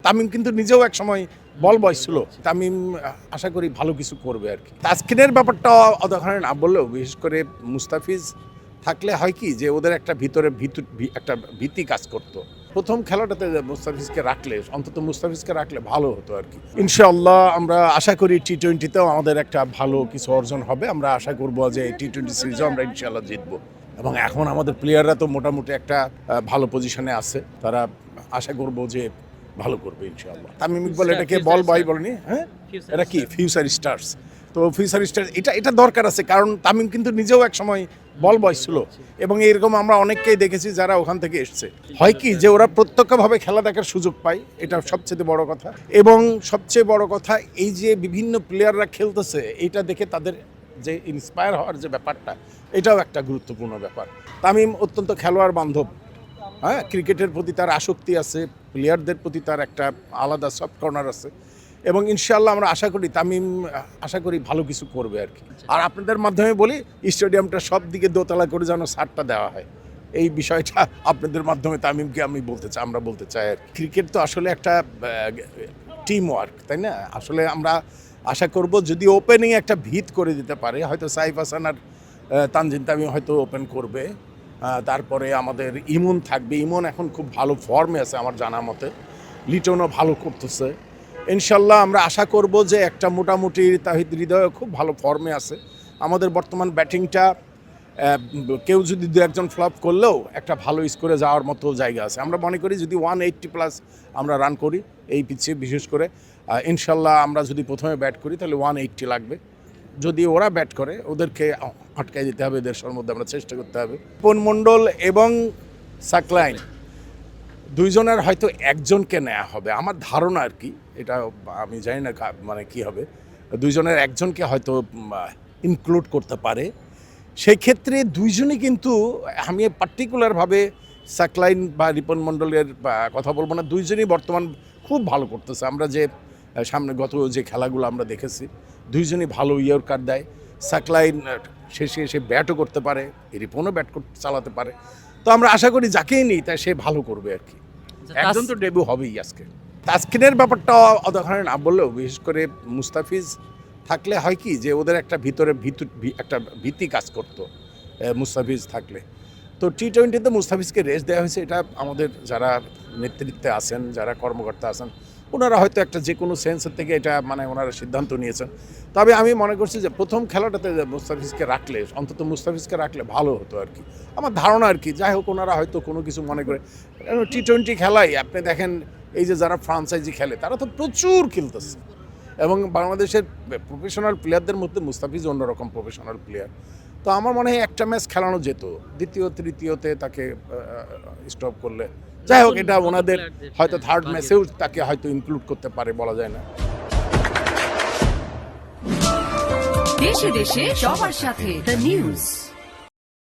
তামিম কিন্তু নিজেও এক সময় বল বয় ছিল। তামিম আশা করি ভালো কিছু করবে আর কি। তাসকিনের ব্যাপারটা অদরকারি না বললেও, বিশেষ করে মুস্তাফিজ থাকলে হয় কি যে ওদের একটা ভিতরে একটা ভীতি কাজ করতো। প্রথম খেলাটাতে মুস্তাফিজকে রাখলে, অন্তত মুস্তাফিজকে রাখলে ভালো হতো আর কি। ইনশাআল্লাহ আমরা আশা করি টি-20তেও আমাদের একটা ভালো কিছু অর্জন হবে। আমরা আশা করব যে টি-20 সিরিজও আমরা ইনশাআল্লাহ জিতবো। এবং এখন আমাদের প্লেয়াররা তো মোটামুটি একটা ভালো পজিশনে আছে। তারা আশা করব যে ভালো করবে ইনশাআল্লাহ। তামিম ইকবাল এটাকে বল বয় বলেনি, হ্যাঁ এটা কি ফিউচার স্টার্স। তো ফিউচার স্টার এটা দরকার আছে, কারণ তামিম কিন্তু নিজেও এক সময় বল বয় ছিল এবং এরকম আমরা অনেককেই দেখেছি যারা ওখান থেকে এসছে। হয় কি যে ওরা প্রত্যক্ষভাবে খেলা দেখার সুযোগ পায়, এটা সবচেয়ে বড় কথা। এবং সবচেয়ে বড় কথা এই যে বিভিন্ন প্লেয়াররা খেলতেছে, এটা দেখে তাদের যে ইন্সপায়ার হওয়ার যে ব্যাপারটা, এটাও একটা গুরুত্বপূর্ণ ব্যাপার। তামিম অত্যন্ত খেলোয়াড় বান্ধব, হ্যাঁ, ক্রিকেটের প্রতি তার আসক্তি আছে, প্লেয়ারদের প্রতি তার একটা আলাদা সফট কর্নার আছে এবং ইনশাআল্লাহ আমরা আশা করি তামিম ভালো কিছু করবে আর কি। আর আপনাদের মাধ্যমে বলি, স্টেডিয়ামটা সব দিকে দোতলা করে যেন ছাদটা দেওয়া হয়, এই বিষয়টা আপনাদের মাধ্যমে তামিমকে আমরা বলতে চাই আর কি। ক্রিকেট তো আসলে একটা টিম ওয়ার্ক, তাই না? আসলে আমরা আশা করব যদি ওপেনিং একটা ভিত করে দিতে পারে, হয়তো সাইফ হাসান আর তানজিন তামিম হয়তো ওপেন করবে। তারপরে আমাদের ইমন থাকবে। ইমন এখন খুব ভালো ফর্মে আছে আমার জানা মতে। লিটনও ভালো করতেছে। ইনশাল্লাহ আমরা আশা করব যে একটা মোটামুটি তাহিদ হৃদয় খুব ভালো ফর্মে আছে। আমাদের বর্তমান ব্যাটিংটা কেউ যদি দু একজন ফ্লপ করলেও একটা ভালো স্কোরে যাওয়ার মতো জায়গা আছে। আমরা মনে করি যদি 180+ আমরা রান করি এই পিচে, বিশেষ করে ইনশাল্লাহ আমরা যদি প্রথমে ব্যাট করি তাহলে 180 লাগবে। যদি ওরা ব্যাট করে ওদেরকে আটকাই দিতে হবে, 150-র মধ্যে আমরা চেষ্টা করতে হবে। রিপন মণ্ডল এবং সাকলাইন দুইজনের হয়তো একজনকে নেওয়া হবে আমার ধারণা আর কি। এটা আমি জানি না মানে কি হবে, দুইজনের একজনকে হয়তো ইনক্লুড করতে পারে। সেই ক্ষেত্রে দুইজনই কিন্তু, আমি পার্টিকুলারভাবে সাকলাইন বা রিপন মণ্ডলের কথা বলবো না, দুইজনই বর্তমান খুব ভালো করতেছে। আমরা যে সামনে গত যে খেলাগুলো আমরা দেখেছি, দুইজনই ভালো ইয়র্কার দেয়। সাকলাইন শেষে এসে ব্যাটও করতে পারে, রিপনও ব্যাট চালাতে পারে। তো আমরা আশা করি যাকেই নিই তাই সে ভালো করবে আর কি। একজন তো ডেবিউ হবেই আজকে। তাসকিনের ব্যাপারটা অদরকারি না বললেও, বিশেষ করে মুস্তাফিজ থাকলে হয় কি যে ওদের একটা ভিতরে একটা ভীতি কাজ করতো মুস্তাফিজ থাকলে। তো টি-20তে মুস্তাফিজকে রেস্ট দেওয়া হয়েছে, এটা আমাদের যারা নেতৃত্বে আছেন, যারা কর্মকর্তা আছেন, ওনারা হয়তো একটা যে কোনো সেন্সের থেকে এটা মানে ওনারা সিদ্ধান্ত নিয়েছেন। তবে আমি মনে করছি যে প্রথম খেলাটাতে মুস্তাফিজকে রাখলে, অন্তত মুস্তাফিজকে রাখলে ভালো হতো আর কি, আমার ধারণা আর কি। যাই হোক, ওনারা হয়তো কোনো কিছু মনে করে। টি-20 খেলায় আপনি দেখেন এই যে যারা ফ্রাঞ্চাইজি খেলে তারা তো প্রচুর খেলতেছে এবং বাংলাদেশের প্রফেশনাল প্লেয়ারদের মধ্যে মুস্তাফিজ অন্যরকম প্রফেশনাল প্লেয়ার। তো আমার মনে হয় একটা ম্যাচ খেলানো যেত, দ্বিতীয় তৃতীয়তে তাকে স্টপ করলে। যাই হোক, এটা ওনাদের হয়তো থার্ড ম্যাচেও তাকে হয়তো ইনক্লুড করতে পারে, বলা যায় না। দেশে দেশে সবার সাথে দ্য নিউজ।